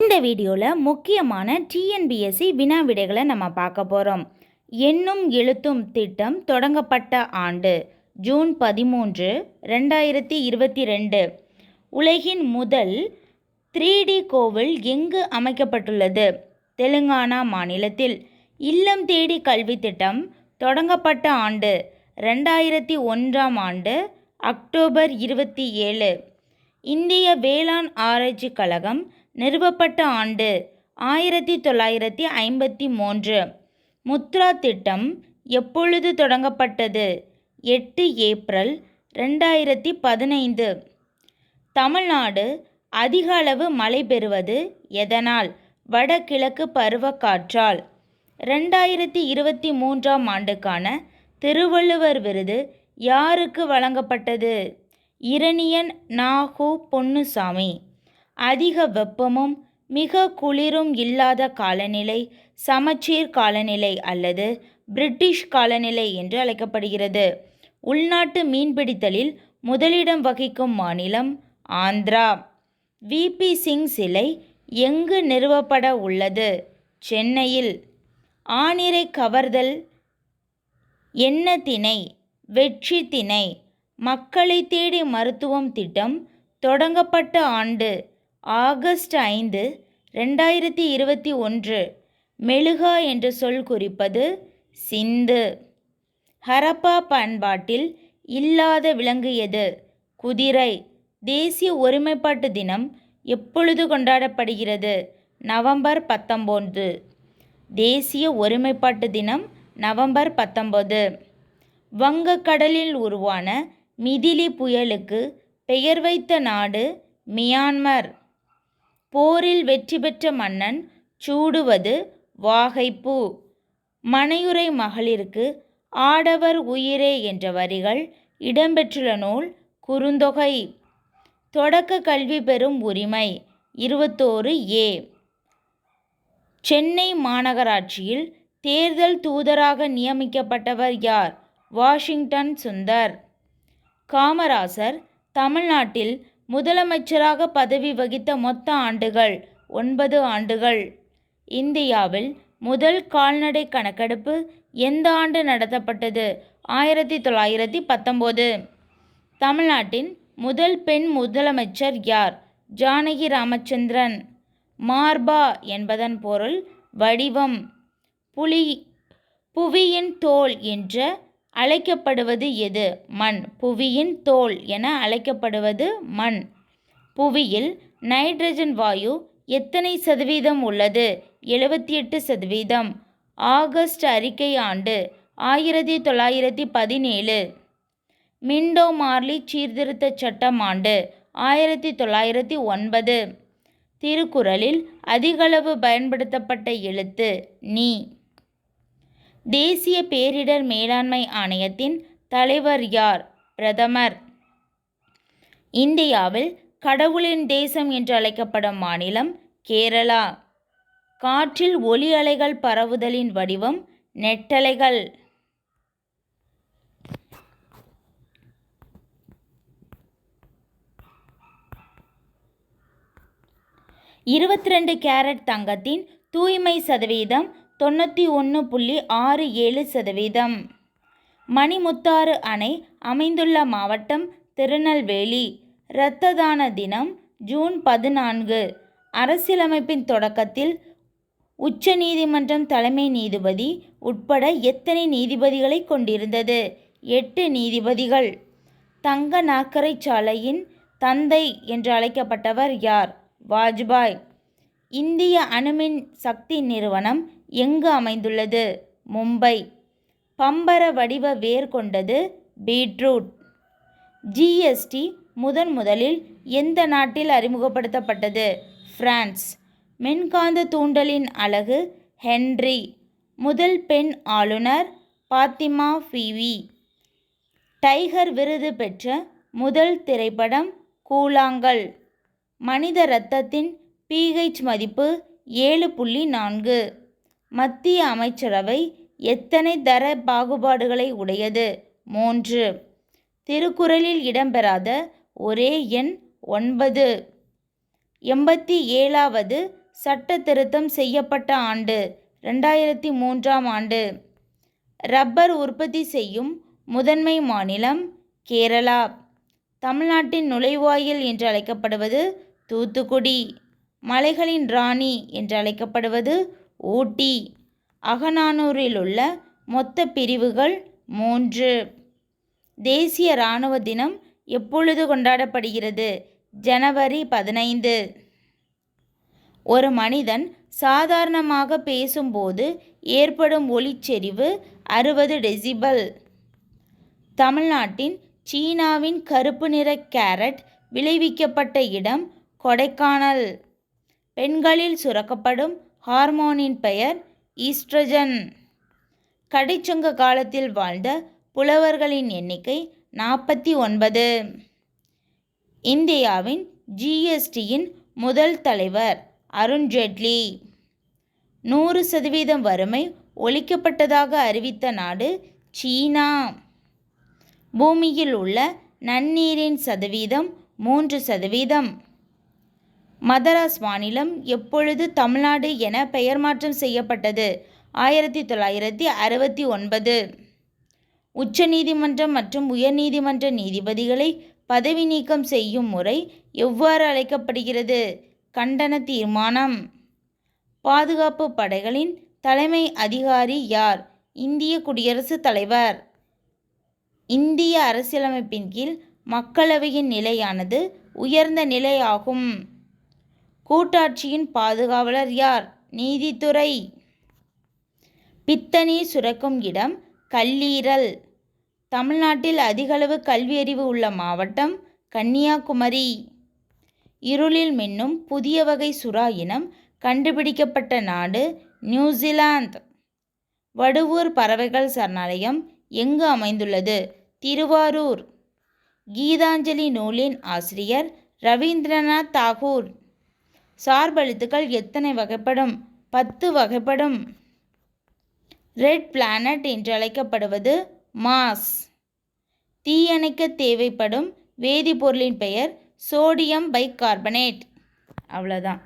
இந்த வீடியோவில் முக்கியமான டிஎன்பிஎஸ்சி வினா விடைகளை நம்ம பார்க்க போகிறோம். எண்ணும் எழுத்தும் திட்டம் தொடங்கப்பட்ட ஆண்டு ஜூன் 13, 2022. உலகின் முதல் 3D கோவில் எங்கு அமைக்கப்பட்டுள்ளது? தெலுங்கானா மாநிலத்தில். இல்லம் தேடி கல்வி திட்டம் தொடங்கப்பட்ட ஆண்டு 2001 ஆண்டு அக்டோபர் 27. இந்திய வேளாண் ஆராய்ச்சி கழகம் நிறுவப்பட்ட ஆண்டு 1953. முத்ரா திட்டம் எப்பொழுது தொடங்கப்பட்டது? 8 ஏப்ரல் 2015. தமிழ்நாடு அதிக அளவு மழை பெறுவது எதனால்? வடகிழக்கு பருவக்காற்றால். 2023 ஆண்டுக்கான திருவள்ளுவர் விருது யாருக்கு வழங்கப்பட்டது? இரணியன் நாகு பொன்னுசாமி. அதிக வெப்பமும் மிக குளிரும் இல்லாத காலநிலை சமச்சீர் காலநிலை அல்லது பிரிட்டிஷ் காலநிலை என்று அழைக்கப்படுகிறது. உள்நாட்டு மீன்பிடித்தலில் முதலிடம் வகிக்கும் மாநிலம் ஆந்திரா. விபி சிங் சிலை எங்கு நிறுவப்பட உள்ளது? சென்னையில். ஆணிரை கவர்தல் என்ன திணை? வெற்றி திணை. மக்களை தேடி மருத்துவம் திட்டம் தொடங்கப்பட்ட ஆண்டு ஆகஸ்ட் 5, 2021. மெழுகா என்ற சொல் குறிப்பது சிந்து. ஹரப்பா பண்பாட்டில் இல்லாத விலங்கு எது? குதிரை. தேசிய ஒருமைப்பாட்டு தினம் எப்பொழுது கொண்டாடப்படுகிறது? நவம்பர் 19. தேசிய ஒருமைப்பாட்டு தினம் நவம்பர் 19. வங்கக்கடலில் உருவான மிதிலி புயலுக்கு பெயர் வைத்த நாடு மியான்மர். போரில் வெற்றி பெற்ற மன்னன் சூடுவது வாகைப்பூ. மனையுறை மகளிருக்கு ஆடவர் உயிரே என்ற வரிகள் இடம்பெற்றுள்ள நூல் குறுந்தொகை. தொடக்க கல்வி பெறும் உரிமை 21A. சென்னை மாநகராட்சியில் தேர்தல் தூதராக நியமிக்கப்பட்டவர் யார்? வாஷிங்டன் சுந்தர். காமராசர் தமிழ்நாட்டில் முதலமைச்சராக பதவி வகித்த மொத்த ஆண்டுகள் 9 ஆண்டுகள். இந்தியாவில் முதல் கால்நடை கணக்கெடுப்பு எந்த ஆண்டு நடத்தப்பட்டது? 1919. தமிழ்நாட்டின் முதல் பெண் முதலமைச்சர் யார்? ஜானகி ராமச்சந்திரன். மார்பா என்பதன் பொருள் வடிவம். புவியின் தோல் என்று அழைக்கப்படுவது எது? மண். புவியின் தோல் என அழைக்கப்படுவது மண். புவியில் நைட்ரஜன் வாயு எத்தனை சதவீதம் உள்ளது? 78%. ஆகஸ்ட் அறிக்கை ஆண்டு 1917. மிண்டோ மார்லி சீர்திருத்த சட்டம் ஆண்டு 1909. திருக்குறளில் அதிகளவு பயன்படுத்தப்பட்ட எழுத்து நீ. தேசிய பேரிடர் மேலாண்மை ஆணையத்தின் தலைவர் யார்? பிரதமர். இந்தியாவில் கடவுளின் தேசம் என்று அழைக்கப்படும் மாநிலம் கேரளா. காற்றில் ஒலி அலைகள் பரவுதலின் வடிவம் நெட்டலைகள். (22 கேரட் தங்கத்தின் தூய்மை சதவீதம் 91.67%. மணிமுத்தாறு அணை அமைந்துள்ள மாவட்டம் திருநெல்வேலி. இரத்த தான தினம் ஜூன் 14. அரசியலமைப்பின் தொடக்கத்தில் உச்ச நீதிமன்றம் தலைமை நீதிபதி உட்பட எத்தனை நீதிபதிகளை கொண்டிருந்தது? 8 நீதிபதிகள். தங்க நாற்கரை சாலையின் தந்தை என்று அழைக்கப்பட்டவர் யார்? வாஜ்பாய். இந்திய அணுமின் சக்தி நிறுவனம் எங்கு அமைந்துள்ளது? மும்பை. பம்பர வடிவ வேர் கொண்டது பீட்ரூட். ஜிஎஸ்டி முதலில் எந்த நாட்டில் அறிமுகப்படுத்தப்பட்டது? பிரான்ஸ். மின்காந்த தூண்டலின் அலகு ஹென்றி. முதல் பெண் ஆளுநர் பாத்திமா பீவி. டைகர் விருது பெற்ற முதல் திரைப்படம் கூழாங்கல். மனித இரத்தத்தின் pH மதிப்பு 7.4. மத்திய அமைச்சரவை எத்தனை தர பாகுபாடுகளை உடையது? 3. திருக்குறளில் இடம்பெறாத ஒரே எண் 9. 87வது சட்ட திருத்தம் செய்யப்பட்ட ஆண்டு 2003ஆம் ஆண்டு. ரப்பர் உற்பத்தி செய்யும் முதன்மை மாநிலம் கேரளா. தமிழ்நாட்டின் நுழைவாயில் என்று அழைக்கப்படுவது தூத்துக்குடி. மலைகளின் ராணி என்று அழைக்கப்படுவது ஊட்டி. அகநானூறிலுள்ள மொத்த பிரிவுகள் 3. தேசிய இராணுவ தினம் எப்பொழுது கொண்டாடப்படுகிறது? ஜனவரி 15. ஒரு மனிதன் சாதாரணமாக பேசும்போது ஏற்படும் ஒலிச்செறிவு 60 டெசிபல். தமிழ்நாட்டின் சீனாவின் கருப்பு நிற கேரட் விளைவிக்கப்பட்ட இடம் கொடைக்கானல். பெண்களில் சுரக்கப்படும் ஹார்மோனின் பெயர் ஈஸ்ட்ரஜன். கடைச்சங்க காலத்தில் வாழ்ந்த புலவர்களின் எண்ணிக்கை 49. இந்தியாவின் ஜிஎஸ்டியின் முதல் தலைவர் அருண்ஜேட்லி. 100% வறுமை ஒழிக்கப்பட்டதாக அறிவித்த நாடு சீனா. பூமியில் உள்ள நன்னீரின் சதவீதம் 3%. மதராஸ் மாநிலம் எப்பொழுது தமிழ்நாடு என பெயர் மாற்றம் செய்யப்பட்டது? 1969. உச்சநீதிமன்றம் மற்றும் உயர்நீதிமன்ற நீதிபதிகளை பதவி நீக்கம் செய்யும் முறை எவ்வாறு அழைக்கப்படுகிறது? கண்டன தீர்மானம். பாதுகாப்பு படைகளின் தலைமை அதிகாரி யார்? இந்திய குடியரசுத் தலைவர். இந்திய அரசியலமைப்பின் கீழ் மக்களவையின் நிலையானது உயர்ந்த நிலை ஆகும். கூட்டாட்சியின் பாதுகாவலர் யார்? நீதித்துறை. பித்தநீர் சுரக்கும் இடம் கல்லீரல். தமிழ்நாட்டில் அதிகளவு கல்வியறிவு உள்ள மாவட்டம் கன்னியாகுமரி. இருளில் மின்னும் புதிய வகை சுறா இனம் கண்டுபிடிக்கப்பட்ட நாடு நியூசிலாந்து. வடுவூர் பறவைகள் சரணாலயம் எங்கு அமைந்துள்ளது? திருவாரூர். கீதாஞ்சலி நூலின் ஆசிரியர் ரவீந்திரநாத் தாகூர். சார்பெழுத்துக்கள் எத்தனை வகைப்படும்? 10 வகைப்படும். ரெட் பிளானட் என்று அழைக்கப்படுவது மார்ஸ். தீயணைக்க தேவைப்படும் வேதிப்பொருளின் பெயர் சோடியம் பைகார்பனேட். அவ்வளோதான்.